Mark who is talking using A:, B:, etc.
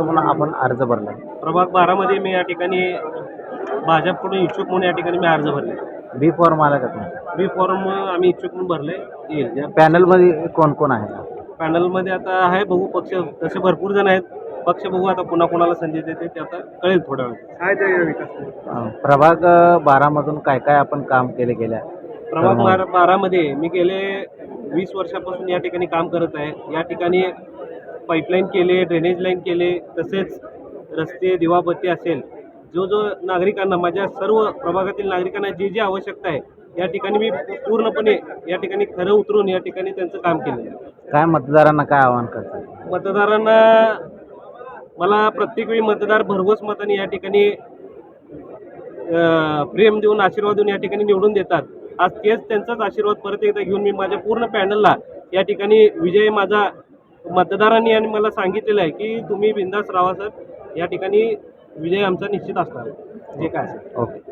A: म्हणून आपण अर्ज भरला.
B: प्रभाग 12 मध्ये मी या ठिकाणी भाजपकडून इच्छुक म्हणून या ठिकाणी मी अर्ज भरले.
A: बी फॉर्म आला का तुमचा?
B: बी फॉर्म आम्ही इच्छुक म्हणून भरले. येईल
A: या पॅनलमध्ये कोण कोण आहे?
B: पॅनलमध्ये आता आहे बघू पक्ष तसे भरपूर जण आहेत. पक्ष बघू आता कोणाला संधी देते ते आता कळेल थोड्या वेळात.
A: प्रभाग 12 मधून काय काय आपण काम केले गेल्या?
B: प्रभाग 12 मध्ये मी गेले 20 वर्षापासून या ठिकाणी काम करत आहे. या ठिकाणी पाईपलाईन केले, ड्रेनेज लाईन केले, तसेच रस्ते दिवाबत्ती असेल, जो नागरिकांना माझ्या सर्व प्रभागातील नागरिकांना जी आवश्यकता आहे या ठिकाणी मी पूर्णपणे या ठिकाणी खरं उतरून या ठिकाणी त्यांचं काम केलं आहे.
A: काय मतदारांना काय आवाहन करतात?
B: मतदारांना मला प्रत्येक वेळी मतदार भरघोस मताने या ठिकाणी प्रेम देऊन आशीर्वाद देऊन या ठिकाणी निवडून देतात. आज तेच त्यांचाच आशीर्वाद परत एकदा घेऊन मी माझ्या पूर्ण पॅनलला या ठिकाणी विजय माझा मतदारांनी आणि मला सांगितलेलं आहे की तुम्ही बिंदास राहा सर, या ठिकाणी विजय आमचा निश्चित असणार जे काय असेल.
A: ओके.